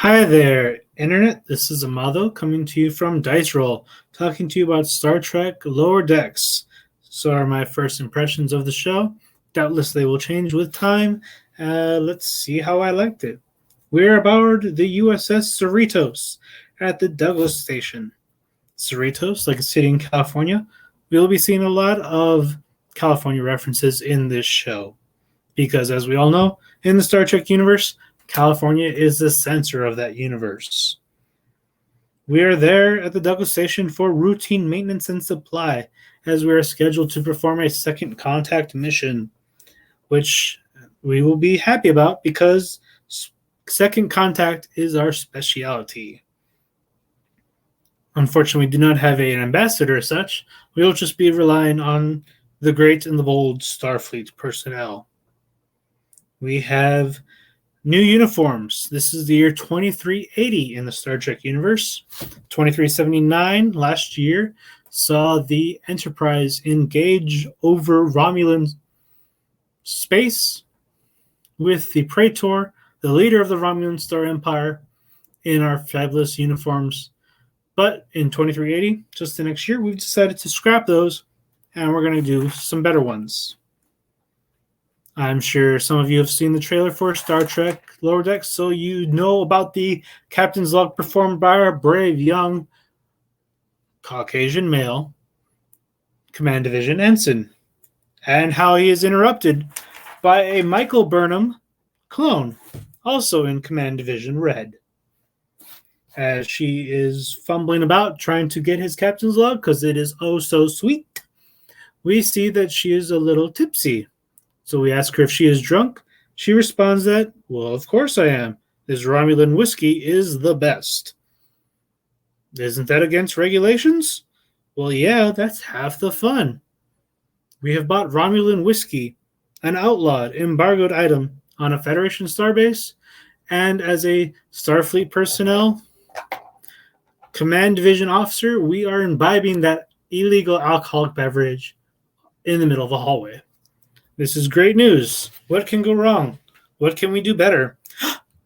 Hi there, Internet. This is Amado coming to you from Dice Roll, talking to you about Star Trek Lower Decks. So, are my first impressions of the show. Doubtless they will change with time. Let's see how I liked it. We're aboard the USS Cerritos at the Douglas Station. Cerritos, like a city in California, we'll be seeing a lot of California references in this show. Because, as we all know, in the Star Trek universe, California is the center of that universe. We are there at the Douglas Station for routine maintenance and supply, as we are scheduled to perform a second contact mission, which we will be happy about because second contact is our specialty. Unfortunately, we do not have an ambassador as such. We will just be relying on the great and the bold Starfleet personnel. We have new uniforms. This is the year 2380 in the Star Trek universe. 2379 last year saw the Enterprise engage over Romulan space with the Praetor, the leader of the Romulan Star Empire, in our fabulous uniforms. But in 2380, just the next year, we've decided to scrap those and we're going to do some better ones. I'm sure some of you have seen the trailer for Star Trek Lower Decks, so you know about the captain's log performed by our brave young Caucasian male Command Division ensign, and how he is interrupted by a Michael Burnham clone, also in Command Division Red, as she is fumbling about trying to get his captain's log because it is oh so sweet. We see that she is a little tipsy. So we ask her if she is drunk. She responds that, well, of course I am. This Romulan whiskey is the best. Isn't that against regulations? Well, yeah, that's half the fun. We have bought Romulan whiskey, an outlawed, embargoed item, on a Federation starbase, and as a Starfleet personnel, Command Division officer, we are imbibing that illegal alcoholic beverage in the middle of a hallway. This is great news. What can go wrong? What can we do better?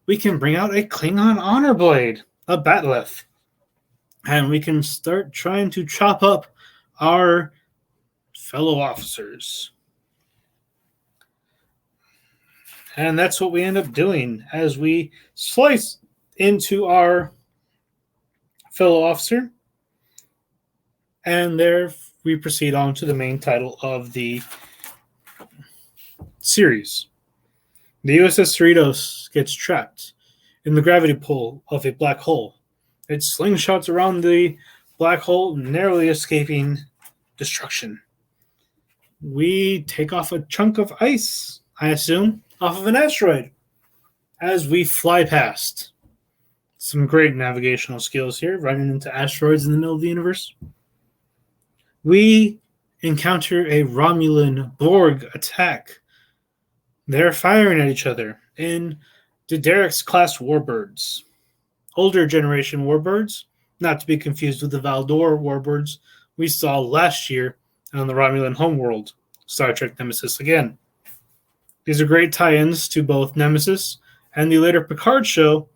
We can bring out a Klingon honor blade, a bat'leth, and we can start trying to chop up our fellow officers. And that's what we end up doing as we slice into our fellow officer. And there we proceed on to the main title of the series. The USS Cerritos gets trapped in the gravity pull of a black hole. It slingshots around the black hole, narrowly escaping destruction. We take off a chunk of ice, I assume, off of an asteroid as we fly past. Some great navigational skills here, running into asteroids in the middle of the universe. We encounter a Romulan Borg attack. They're firing at each other in D'Derek's class warbirds. Older generation warbirds, not to be confused with the Valdor warbirds we saw last year on the Romulan homeworld, Star Trek Nemesis again. These are great tie-ins to both Nemesis and the later Picard show,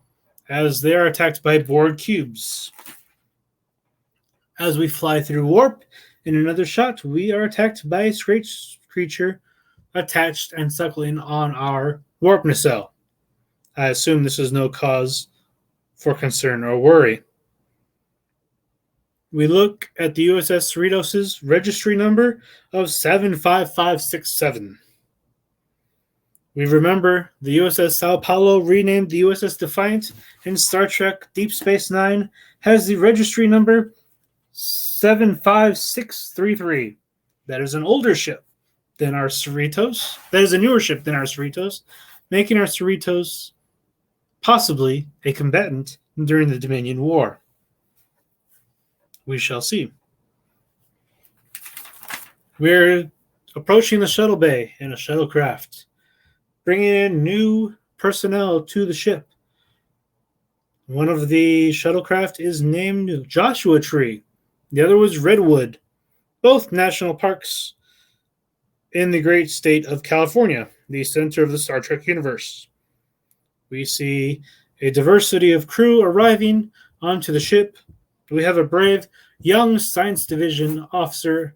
as they are attacked by Borg cubes. As we fly through warp, in another shot, we are attacked by a strange creature attached and suckling on our warp nacelle. I assume this is no cause for concern or worry. We look at the USS Cerritos' registry number of 75567. We remember the USS Sao Paulo, renamed the USS Defiant in Star Trek Deep Space Nine, has the registry number 75633. That is an older ship than our Cerritos. That is a newer ship than our Cerritos, making our Cerritos possibly a combatant during the Dominion War. We shall see. We're approaching the shuttle bay in a shuttlecraft, bringing in new personnel to the ship. One of the shuttlecraft is named Joshua Tree. The other was Redwood, both national parks in the great state of California, the center of the Star Trek universe. We see A diversity of crew arriving onto the ship. We have a brave young Science Division officer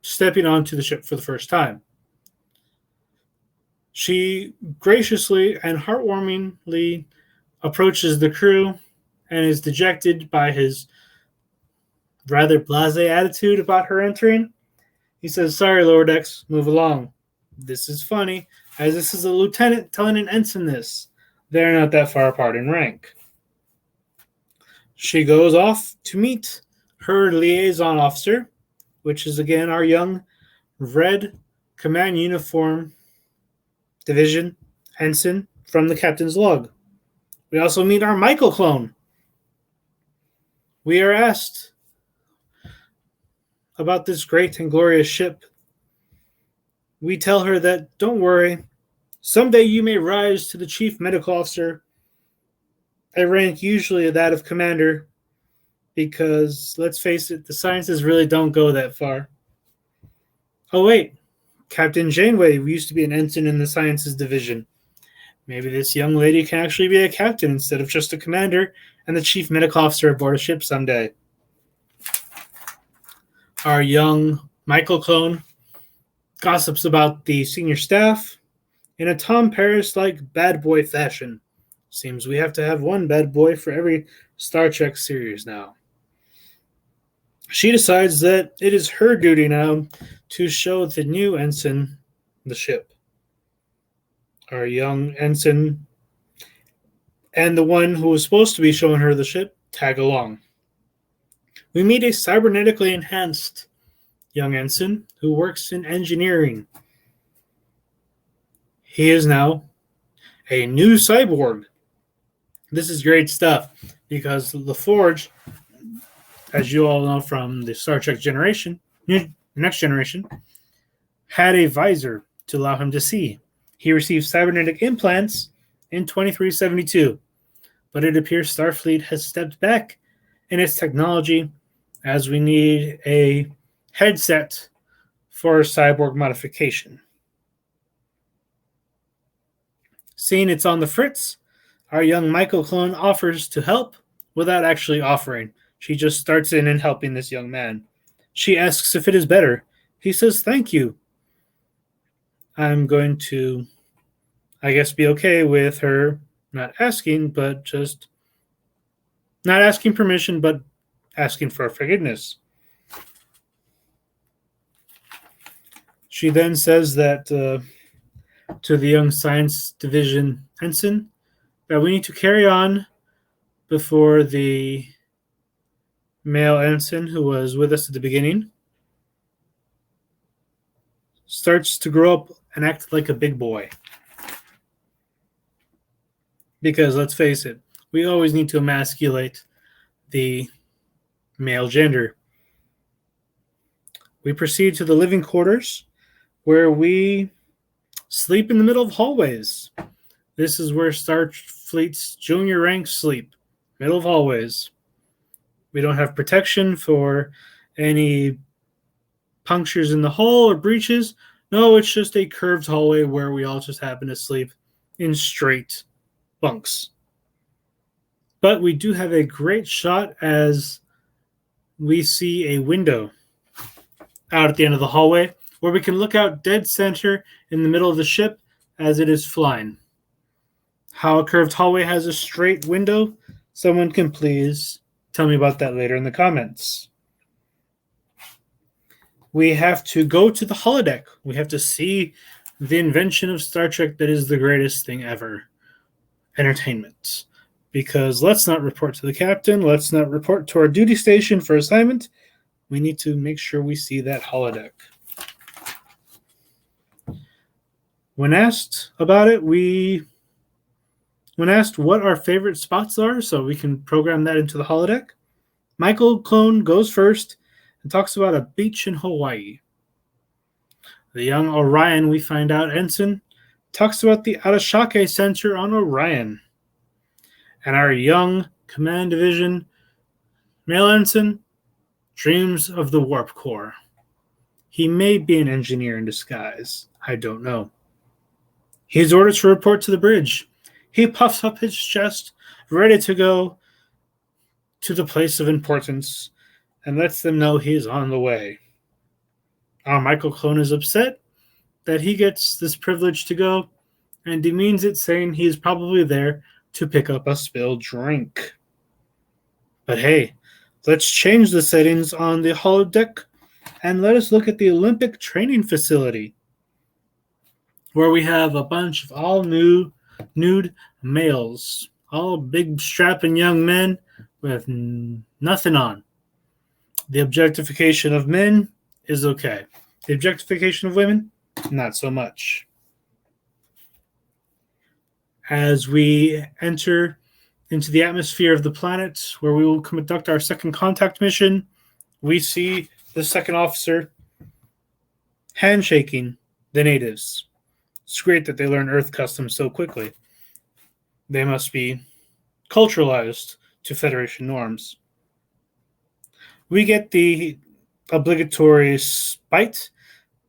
stepping onto the ship for the first time. She graciously and heartwarmingly approaches the crew and is dejected by his rather blasé attitude about her entering. He says, "Sorry, lower decks, move along." This is funny, as this is a lieutenant telling an ensign this. They're not that far apart in rank. She goes off to meet her liaison officer, which is again our young red command uniform division ensign from the captain's log. We also meet our Michael clone. We are asked about this great and glorious ship. We tell her that, don't worry, someday you may rise to the chief medical officer, a rank usually that of commander, because, let's face it, the sciences really don't go that far. Oh wait, Captain Janeway used to be an ensign in the sciences division. Maybe this young lady can actually be a captain instead of just a commander and the chief medical officer aboard a ship someday. Our young Michael clone gossips about the senior staff in a Tom Paris-like bad boy fashion. Seems we have to have one bad boy for every Star Trek series now. She decides that it is her duty now to show the new ensign the ship. Our young ensign and the one who was supposed to be showing her the ship tag along. We meet a cybernetically enhanced young ensign who works in engineering. He is now a new cyborg. This is great stuff because LaForge, as you all know from the Star Trek Next Generation, had a visor to allow him to see. He received cybernetic implants in 2372, but it appears Starfleet has stepped back in its technology as we need a headset for cyborg modification. Seeing it's on the fritz, our young Michael clone offers to help without actually offering. She just starts in and helping this young man. She asks if it is better. He says, "Thank you." I'm going to, I guess, be okay with her not asking, but just not asking permission, but asking for forgiveness. She then says that to the young science division ensign that we need to carry on before the male ensign who was with us at the beginning starts to grow up and act like a big boy. Because let's face it, we always need to emasculate the male gender. We proceed to the living quarters where we sleep in the middle of hallways. This is where Starfleet's junior ranks sleep, middle of hallways. We don't have protection for any punctures in the hull or breaches. No, it's just a curved hallway where we all just happen to sleep in straight bunks. But we do have a great shot as we see a window out at the end of the hallway where we can look out dead center in the middle of the ship as it is flying. How a curved hallway has a straight window, someone can please tell me about that later in the comments. We have to go to the holodeck. We have to see the invention of Star Trek that is the greatest thing ever. Entertainment. Because let's not report to the captain. Let's not report to our duty station for assignment. We need to make sure we see that holodeck. When asked about it, when asked what our favorite spots are, so we can program that into the holodeck, Michael clone goes first and talks about a beach in Hawaii. The young Orion, we find out, ensign, talks about the Arashake Center on Orion. And our young command division male ensign dreams of the warp core. He may be an engineer in disguise. I don't know. He is ordered to report to the bridge. he puffs up his chest, ready to go to the place of importance, and lets them know he is on the way. Our Michael clone is upset that he gets this privilege to go, and demeans it, saying he is probably there to pick up a spilled drink. But hey, let's change the settings on the holodeck and let us look at the Olympic training facility, where we have a bunch of all nude males, all big strapping young men with nothing on. The objectification of men is okay. The objectification of women, not so much. As we enter into the atmosphere of the planet, where we will conduct our second contact mission, we see the second officer handshaking the natives. It's great that they learn Earth customs so quickly. They must be culturalized to Federation norms. We get the obligatory bite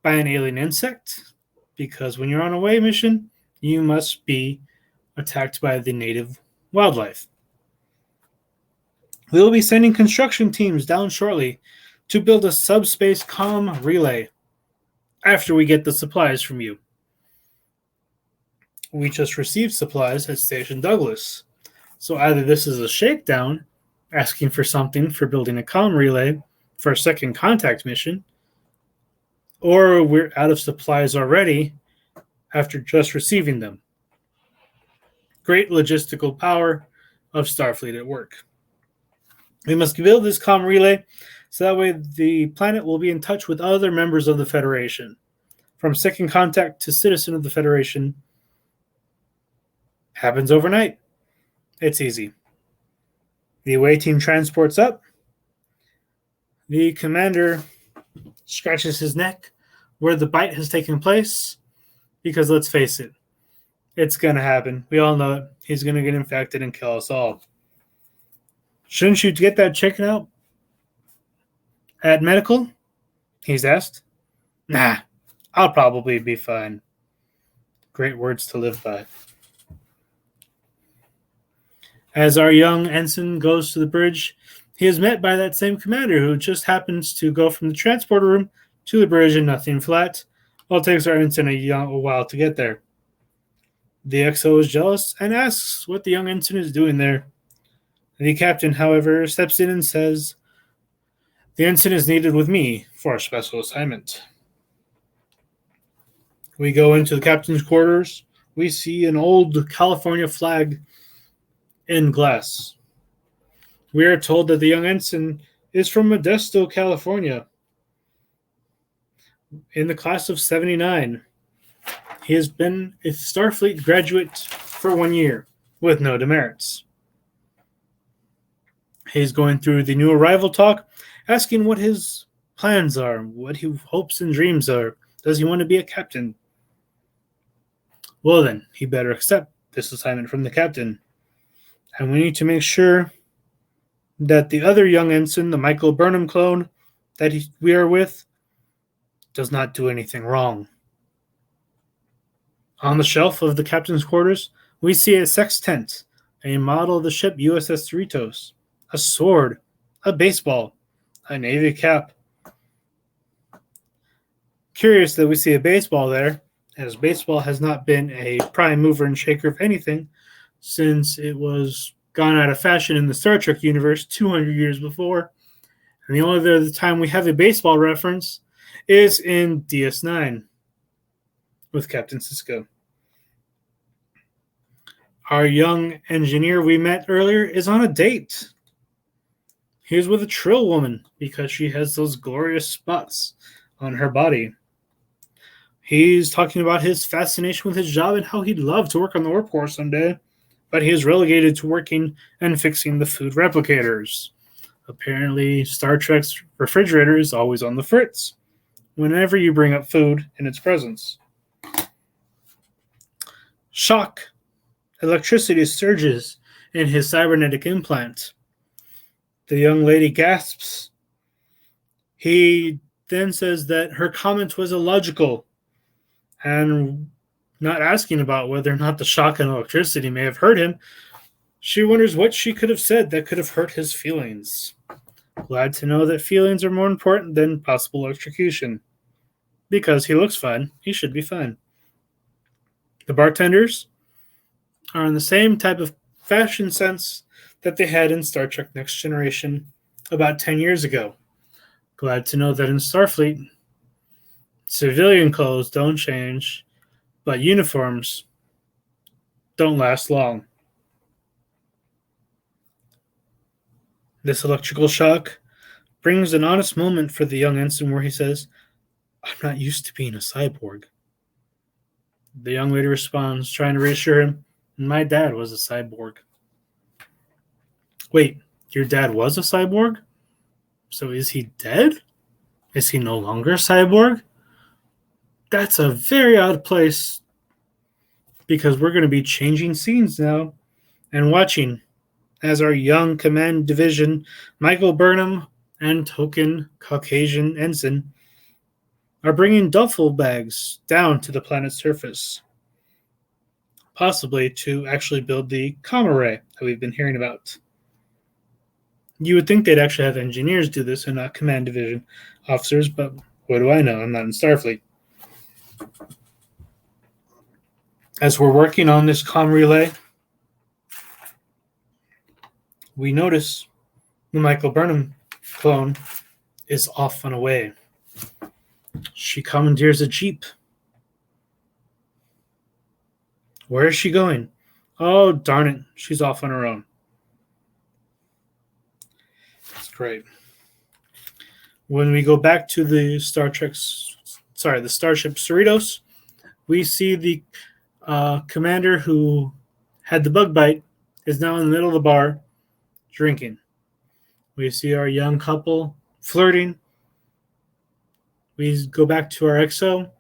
by an alien insect, because when you're on a away mission, you must be attacked by the native wildlife. We will be sending construction teams down shortly to build a subspace comm relay after we get the supplies from you. We just received supplies at Station Douglas, so either this is a shakedown, asking for something for building a comm relay for a second contact mission, or we're out of supplies already after just receiving them. Great logistical power of Starfleet at work. We must build this comm relay so that way the planet will be in touch with other members of the Federation. From second contact to citizen of the Federation happens overnight. It's easy. The away team transports up. The commander scratches his neck where the bite has taken place, because let's face it, it's going to happen. We all know it. He's going to get infected and kill us all. Shouldn't you get that checked out at medical? He's asked. Nah, I'll probably be fine. Great words to live by. As our young ensign goes to the bridge, he is met by that same commander who just happens to go from the transporter room to the bridge in nothing flat. Well, it takes our ensign a while to get there. The XO is jealous and asks what the young ensign is doing there. The captain, however, steps in and says, "The ensign is needed with me for a special assignment." We go into the captain's quarters. We see an old California flag in glass. We are told that the young ensign is from Modesto, California, in the class of 79. He has been a Starfleet graduate for 1 year with no demerits. He's going through the new arrival talk, asking what his plans are, what his hopes and dreams are. Does he want to be a captain? Well then, he better accept this assignment from the captain. And we need to make sure that the other young ensign, the Michael Burnham clone that we are with, does not do anything wrong. On the shelf of the captain's quarters, we see a sextant, a model of the ship USS Cerritos, a sword, a baseball, a navy cap. Curious that we see a baseball there, as baseball has not been a prime mover and shaker of anything since it was gone out of fashion in the Star Trek universe 200 years before. And the only other time we have a baseball reference is in DS9 with Captain Sisko. Our young engineer we met earlier is on a date. He's with a Trill woman because she has those glorious spots on her body. He's talking about his fascination with his job and how he'd love to work on the Warp Core someday, but he is relegated to working and fixing the food replicators. Apparently, Star Trek's refrigerator is always on the fritz whenever you bring up food in its presence. Shock. Electricity surges in his cybernetic implant. The young lady gasps. He then says that her comment was illogical and not asking about whether or not the shock and electricity may have hurt him. She wonders what she could have said that could have hurt his feelings. Glad to know that feelings are more important than possible electrocution. Because he looks fine, he should be fine. The bartenders are in the same type of fashion sense that they had in Star Trek Next Generation about 10 years ago. Glad to know that in Starfleet, civilian clothes don't change, but uniforms don't last long. This electrical shock brings an honest moment for the young ensign where he says, "I'm not used to being a cyborg." The young lady responds, trying to reassure him, "My dad was a cyborg." Wait, your dad was a cyborg? So is he dead? Is he no longer a cyborg? That's a very odd place, because we're going to be changing scenes now and watching as our young command division, Michael Burnham and token Caucasian ensign, are bringing duffel bags down to the planet's surface, possibly to actually build the comm array that we've been hearing about. You would think they'd actually have engineers do this and not command division officers, but what do I know? I'm not in Starfleet. As we're working on this comm relay, we notice the Michael Burnham clone is off and away. She commandeers a jeep. Where is she going? Oh, darn it. She's off on her own. That's great. When we go back to the Starship Cerritos, we see the commander who had the bug bite is now in the middle of the bar drinking. We see our young couple flirting. We go back to our XO,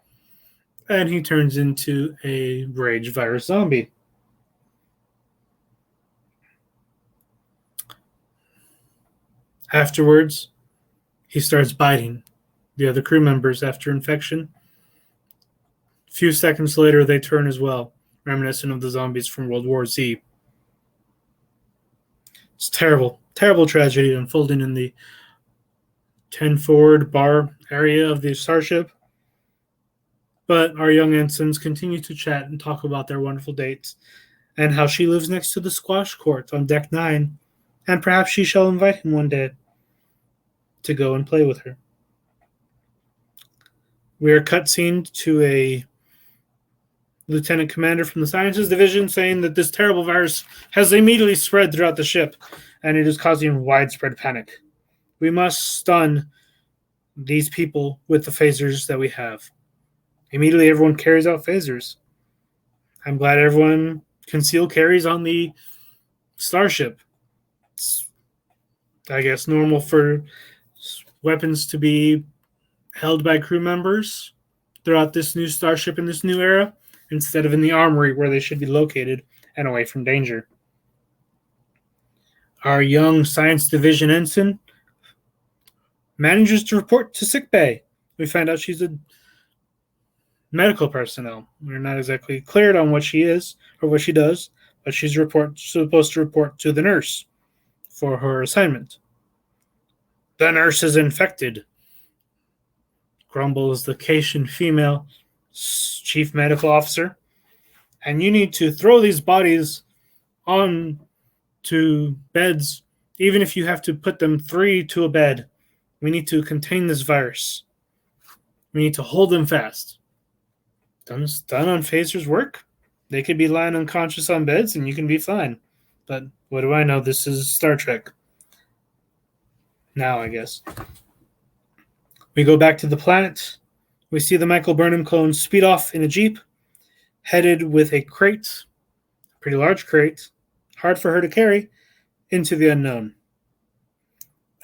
and he turns into a rage virus zombie. Afterwards, he starts biting the other crew members after infection. A few seconds later, they turn as well, reminiscent of the zombies from World War Z. It's terrible, terrible tragedy unfolding in the 10 forward bar area of the starship. But our young ensigns continue to chat and talk about their wonderful dates and how she lives next to the squash court on Deck 9, and perhaps she shall invite him one day to go and play with her. We are cutscened to a lieutenant commander from the Sciences Division saying that this terrible virus has immediately spread throughout the ship, and it is causing widespread panic. We must stun these people with the phasers that we have. Immediately, everyone carries out phasers. I'm glad everyone conceal carries on the starship. It's, I guess, normal for weapons to be held by crew members throughout this new starship in this new era, instead of in the armory where they should be located and away from danger. Our young Science Division ensign manages to report to sickbay. We find out she's a medical personnel. We're not exactly cleared on what she is or what she does, but she's supposed to report to the nurse for her assignment. The nurse is infected, grumbles the Caitian female chief medical officer, and you need to throw these bodies on to beds, even if you have to put them 3 to a bed. We need to contain this virus. We need to hold them fast. Done on phasers work. They could be lying unconscious on beds and you can be fine. But what do I know? This is Star Trek. Now, I guess. We go back to the planet. We see the Michael Burnham clone speed off in a jeep, headed with a crate, a pretty large crate, hard for her to carry, into the unknown.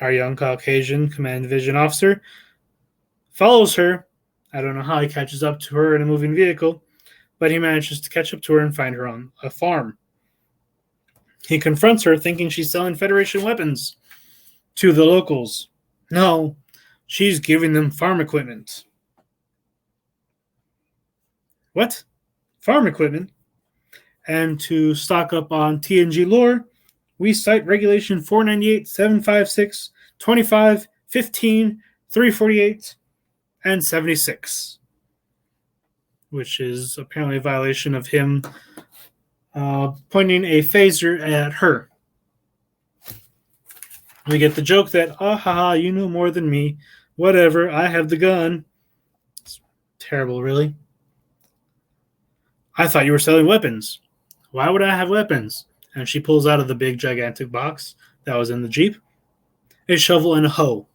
Our young Caucasian command division officer follows her. I don't know how he catches up to her in a moving vehicle, but he manages to catch up to her and find her on a farm. He confronts her, thinking she's selling Federation weapons to the locals. No, she's giving them farm equipment. What? farm equipment. And to stock up on TNG lore, we cite Regulation 498, 756, 25, 15, 348, and 76, which is apparently a violation of him pointing a phaser at her. We get the joke that, you know more than me. Whatever, I have the gun. It's terrible, really. I thought you were selling weapons. Why would I have weapons? And she pulls out of the big, gigantic box that was in the Jeep a shovel and a hoe.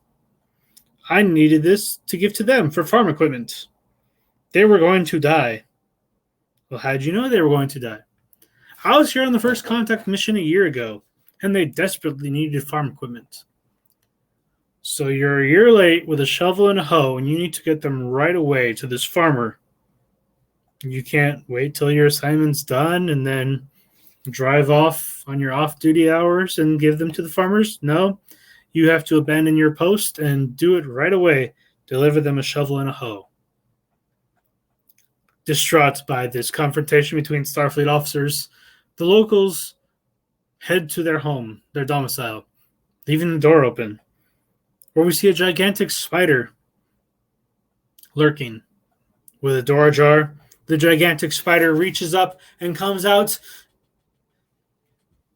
I needed this to give to them for farm equipment. They were going to die. Well, how did you know they were going to die? I was here on the first contact mission a year ago, and they desperately needed farm equipment. So you're a year late with a shovel and a hoe, and you need to get them right away to this farmer. You can't wait till your assignment's done and then drive off on your off-duty hours and give them to the farmers? No, you have to abandon your post and do it right away. Deliver them a shovel and a hoe. Distraught by this confrontation between Starfleet officers, the locals head to their home, their domicile, leaving the door open, where we see a gigantic spider lurking. With the door ajar, the gigantic spider reaches up and comes out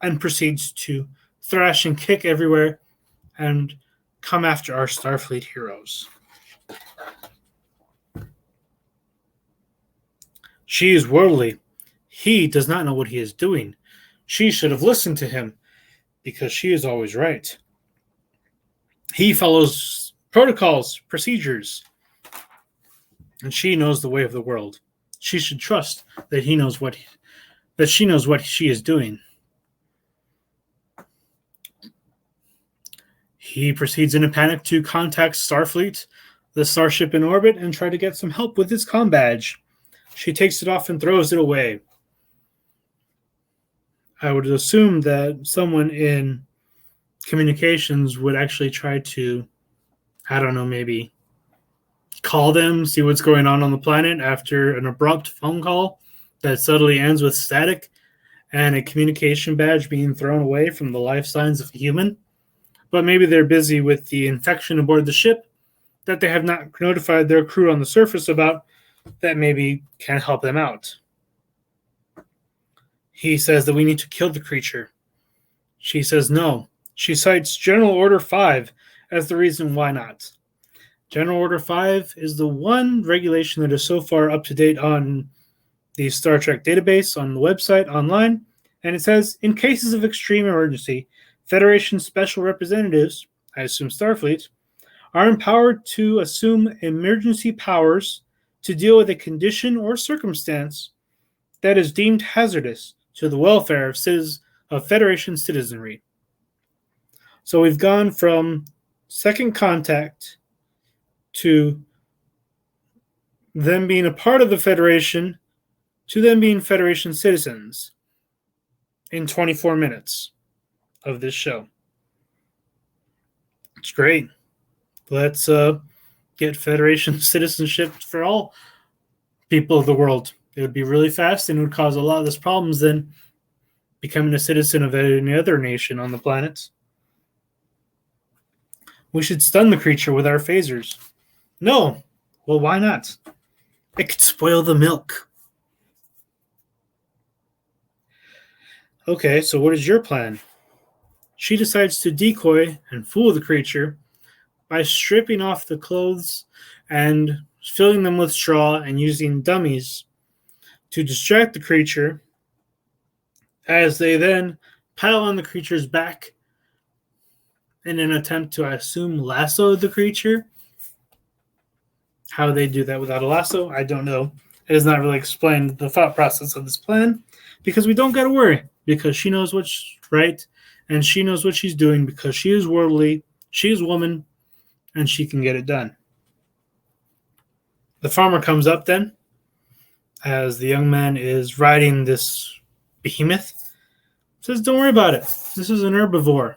and proceeds to thrash and kick everywhere and come after our Starfleet heroes. She is worldly. He does not know what he is doing. She should have listened to him because she is always right. He follows protocols, procedures, and she knows the way of the world. She should trust that she knows what she is doing. He proceeds in a panic to contact Starfleet, the starship in orbit, and try to get some help with his comm badge. She takes it off and throws it away. I would assume that someone in communications would actually try to, maybe call them, see what's going on the planet after an abrupt phone call that suddenly ends with static and a communication badge being thrown away from the life signs of a human. But maybe they're busy with the infection aboard the ship that they have not notified their crew on the surface about that maybe can help them out. He says that we need to kill the creature. She says no. She cites General Order 5 as the reason why not. General Order 5 is the one regulation that is so far up to date on the Star Trek database on the website online, and it says, in cases of extreme emergency, Federation special representatives, I assume Starfleet, are empowered to assume emergency powers to deal with a condition or circumstance that is deemed hazardous to the welfare of Federation citizenry. So we've gone from second contact to them being a part of the Federation to them being Federation citizens in 24 minutes of this show. It's great. Let's get Federation citizenship for all people of the world. It would be really fast and would cause a lot less problems than becoming a citizen of any other nation on the planet. We should stun the creature with our phasers. No. Well, why not? It could spoil the milk. Okay, so what is your plan? She decides to decoy and fool the creature by stripping off the clothes and filling them with straw and using dummies to distract the creature as they then pile on the creature's back in an attempt to, I assume, lasso the creature. How they do that without a lasso, I don't know. It is not really explained the thought process of this plan because we don't got to worry because she knows what's right and she knows what she's doing because she is worldly, she is woman, and she can get it done. The farmer comes up then as the young man is riding this behemoth. Says, don't worry about it. This is an herbivore.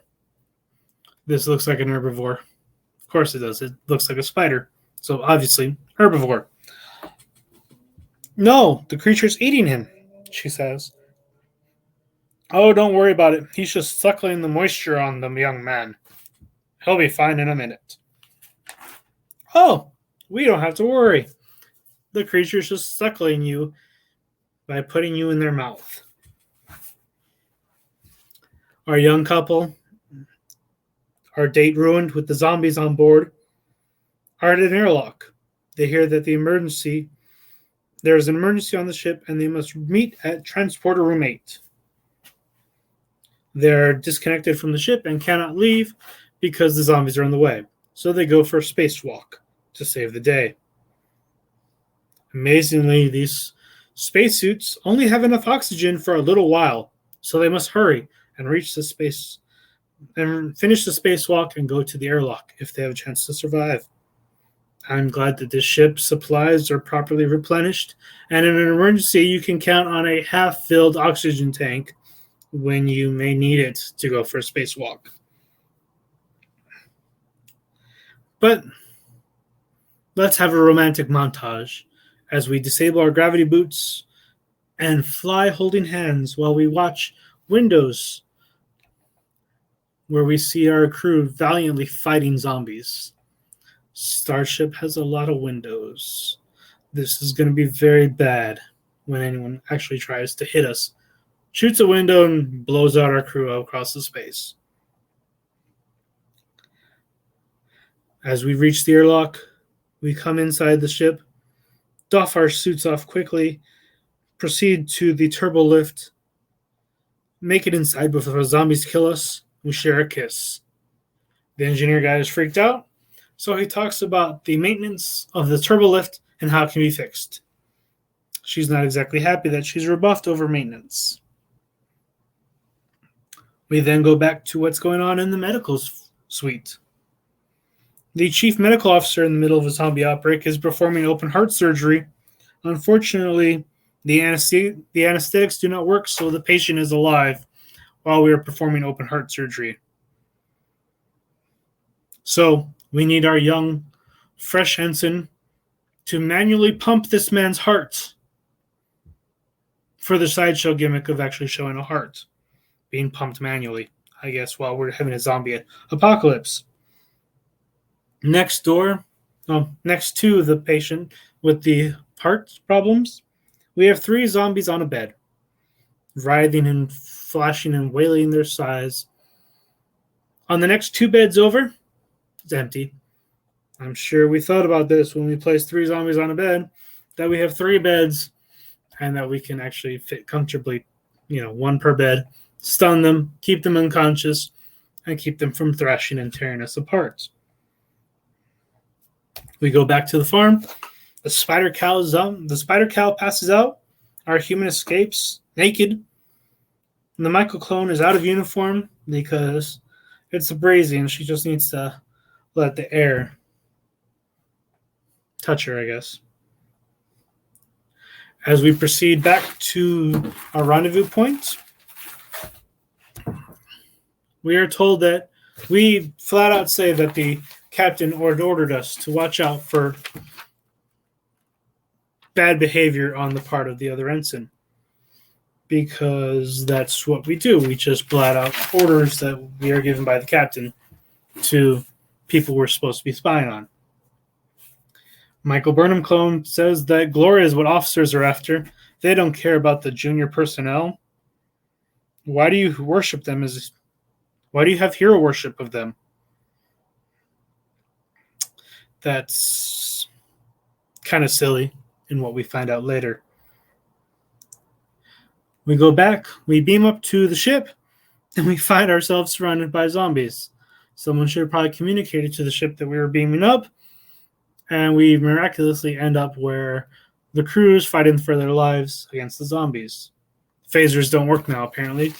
This looks like an herbivore. Of course it does. It looks like a spider. So obviously, herbivore. No, the creature's eating him, she says. Oh, don't worry about it. He's just suckling the moisture on the young man. He'll be fine in a minute. Oh, we don't have to worry. The creature's just suckling you by putting you in their mouth. Our young couple, our date ruined with the zombies on board, are at an airlock. They hear that there is an emergency on the ship and they must meet at transporter room 8. They're disconnected from the ship and cannot leave because the zombies are in the way. So they go for a spacewalk to save the day. Amazingly, these spacesuits only have enough oxygen for a little while, so they must hurry and reach the space and finish the spacewalk and go to the airlock if they have a chance to survive. I'm glad that this ship's supplies are properly replenished, and in an emergency, you can count on a half-filled oxygen tank when you may need it to go for a spacewalk. But let's have a romantic montage as we disable our gravity boots and fly holding hands while we watch windows where we see our crew valiantly fighting zombies. Starship has a lot of windows. This is going to be very bad when anyone actually tries to hit us. Shoots a window and blows out our crew across the space. As we reach the airlock, we come inside the ship, doff our suits off quickly, proceed to the turbo lift, make it inside before the zombies kill us. We share a kiss. The engineer guy is freaked out, so he talks about the maintenance of the turbo lift and how it can be fixed. She's not exactly happy that she's rebuffed over maintenance. We then go back to what's going on in the medical suite. The chief medical officer in the middle of a zombie outbreak is performing open heart surgery. Unfortunately, the anesthetics do not work, so the patient is alive while we are performing open heart surgery. So we need our young, fresh ensign to manually pump this man's heart for the sideshow gimmick of actually showing a heart being pumped manually, I guess, while we're having a zombie apocalypse. Next to the patient with the heart problems, we have 3 zombies on a bed, writhing and flashing and wailing their sighs. On the next 2 beds over, it's empty. I'm sure we thought about this when we placed 3 zombies on a bed, that we have 3 beds and that we can actually fit comfortably, 1 per bed, stun them, keep them unconscious, and keep them from thrashing and tearing us apart. We go back to the farm. The spider cow passes out. Our human escapes naked. And the Michael clone is out of uniform because it's breezy and she just needs to let the air touch her, I guess. As we proceed back to our rendezvous point, we are told that we flat out say that the captain ordered us to watch out for bad behavior on the part of the other ensign, because that's what we do. We just flat out orders that we are given by the captain to people we're supposed to be spying on. Michael Burnham clone says that glory is what officers are after. They don't care about the junior personnel. Why do you worship them? Why do you have hero worship of them? That's kind of silly in what we find out later. We go back, we beam up to the ship, and we find ourselves surrounded by zombies. Someone should have probably communicated to the ship that we were beaming up, and we miraculously end up where the crew is fighting for their lives against the zombies. Phasers don't work now, apparently.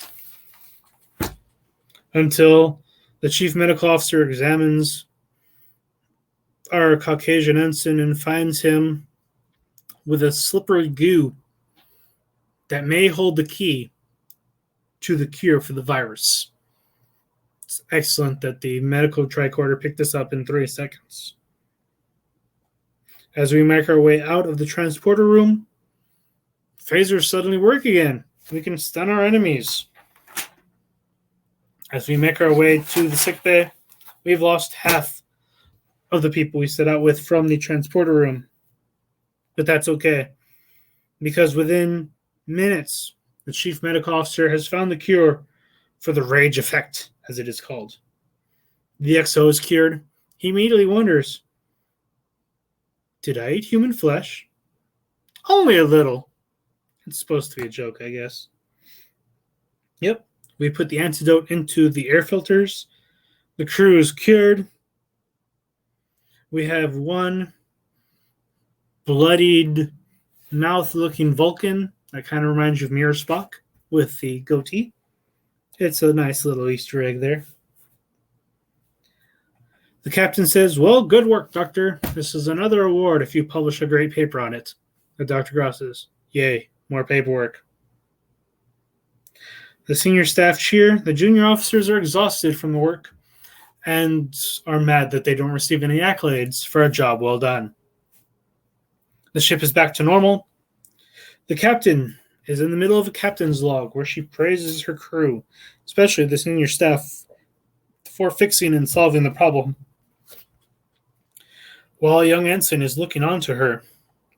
Until the chief medical officer examines our Caucasian ensign and finds him with a slippery goo that may hold the key to the cure for the virus. It's excellent that the medical tricorder picked this up in 3 seconds. As we make our way out of the transporter room, Phasers suddenly work again. We can stun our enemies. As we make our way to the sickbay, we've lost half of the people we set out with from the transporter room. But that's okay, because within minutes, the chief medical officer has found the cure for the rage effect, as it is called. The XO is cured. He immediately wonders, did I eat human flesh? Only a little. It's supposed to be a joke, I guess. Yep. We put the antidote into the air filters. The crew is cured. We have one bloodied, mouth-looking Vulcan that kind of reminds you of Mirror Spock with the goatee. It's a nice little Easter egg there. The captain says, well, good work, Doctor. This is another award if you publish a great paper on it. And Dr. Gross says, yay, more paperwork. The senior staff cheer. The junior officers are exhausted from the work and are mad that they don't receive any accolades for a job well done. The ship is back to normal. The captain is in the middle of a captain's log where she praises her crew, especially the senior staff, for fixing and solving the problem. While a young ensign is looking on to her,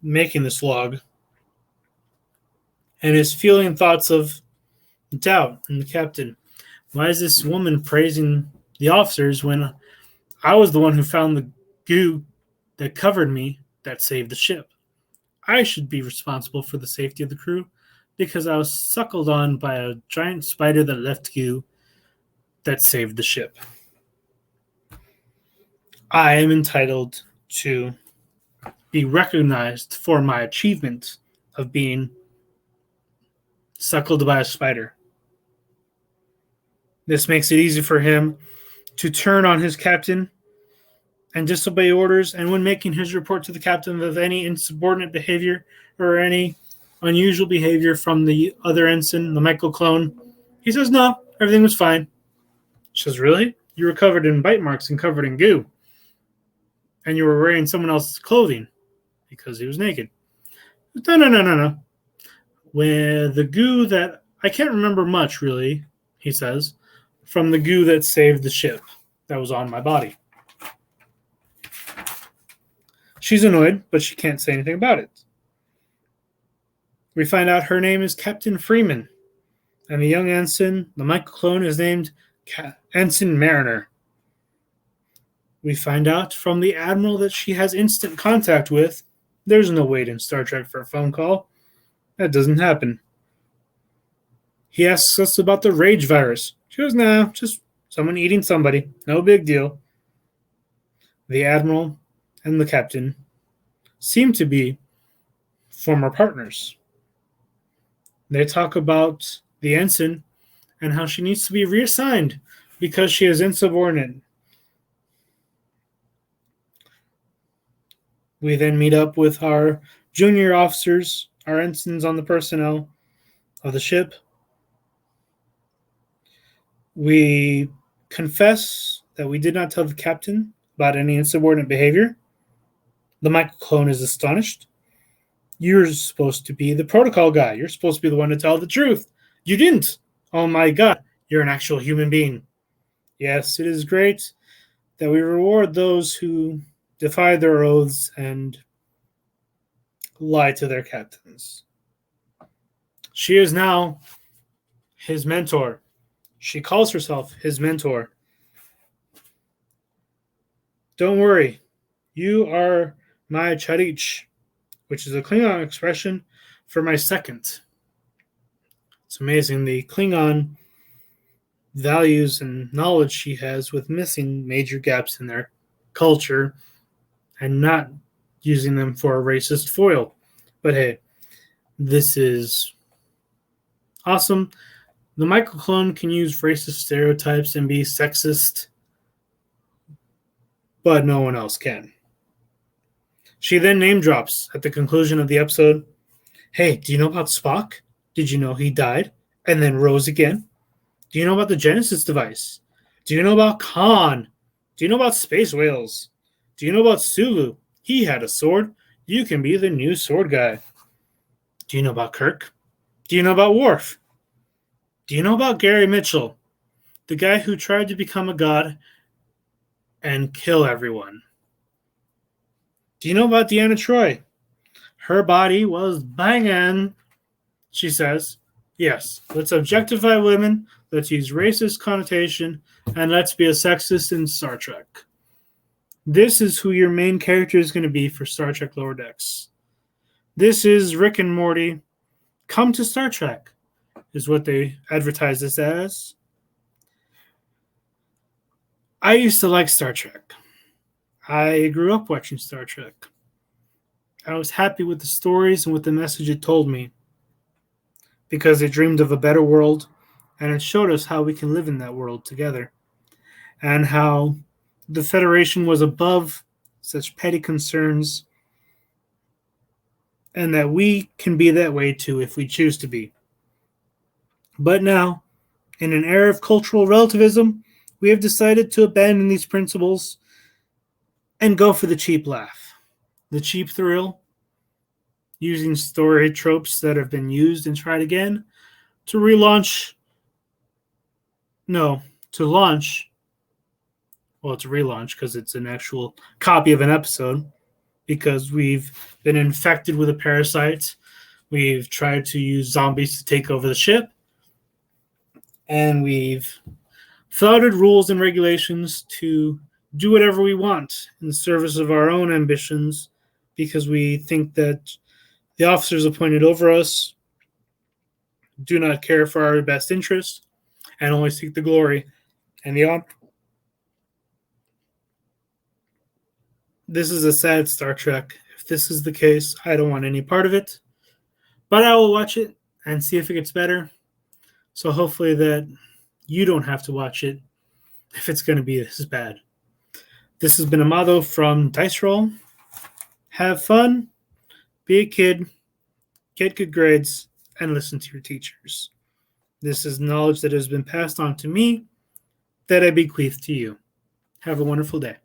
making this log, and is feeling thoughts of doubt in the captain. Why is this woman praising the officers when I was the one who found the goo that covered me that saved the ship? I should be responsible for the safety of the crew because I was suckled on by a giant spider that left goo that saved the ship. I am entitled to be recognized for my achievement of being suckled by a spider. This makes it easy for him to turn on his captain and disobey orders, and when making his report to the captain of any insubordinate behavior or any unusual behavior from the other ensign, the Michael clone, he says, no, everything was fine. She says, really? You were covered in bite marks and covered in goo. And you were wearing someone else's clothing because he was naked. No. When the goo that, I can't remember much really, he says, from the goo that saved the ship that was on my body. She's annoyed, but she can't say anything about it. We find out her name is Captain Freeman, and the young ensign, the Michael clone, is named Ensign Mariner. We find out from the admiral that she has instant contact with. There's no wait in Star Trek for a phone call. That doesn't happen. He asks us about the rage virus. She goes, nah, just someone eating somebody. No big deal. The admiral and the captain seem to be former partners. They talk about the ensign and how she needs to be reassigned because she is insubordinate. We then meet up with our junior officers, our ensigns on the personnel of the ship. We confess that we did not tell the captain about any insubordinate behavior. The Michael clone is astonished. You're supposed to be the protocol guy. You're supposed to be the one to tell the truth. You didn't. Oh my God, you're an actual human being. Yes, it is great that we reward those who defy their oaths and lie to their captains. She is now his mentor. She calls herself his mentor. Don't worry, you are my Charich, which is a Klingon expression for my second. It's amazing the Klingon values and knowledge she has with missing major gaps in their culture and not using them for a racist foil. But hey, this is awesome. The Michael clone can use racist stereotypes and be sexist, but no one else can. She then name drops at the conclusion of the episode. Hey, do you know about Spock? Did you know he died and then rose again? Do you know about the Genesis device? Do you know about Khan? Do you know about space whales? Do you know about Sulu? He had a sword. You can be the new sword guy. Do you know about Kirk? Do you know about Worf? Do you know about Gary Mitchell, the guy who tried to become a god and kill everyone? Do you know about Deanna Troi? Her body was banging, she says. Yes, let's objectify women, let's use racist connotation, and let's be a sexist in Star Trek. This is who your main character is going to be for Star Trek Lower Decks. This is Rick and Morty. Come to Star Trek, is what they advertise this as. I used to like Star Trek. I grew up watching Star Trek. I was happy with the stories and with the message it told me because it dreamed of a better world and it showed us how we can live in that world together and how the Federation was above such petty concerns and that we can be that way too if we choose to be. But now, in an era of cultural relativism, we have decided to abandon these principles and go for the cheap laugh, the cheap thrill, using story tropes that have been used and tried again to launch. Well, it's a relaunch because it's an actual copy of an episode because we've been infected with a parasite. We've tried to use zombies to take over the ship. And we've flouted rules and regulations to do whatever we want in the service of our own ambitions because we think that the officers appointed over us do not care for our best interest and only seek the glory and the honor. This is a sad Star Trek. If this is the case, I don't want any part of it. But I will watch it and see if it gets better. So hopefully that you don't have to watch it if it's going to be this bad. This has been Amado from Dice Roll. Have fun, be a kid, get good grades, and listen to your teachers. This is knowledge that has been passed on to me that I bequeath to you. Have a wonderful day.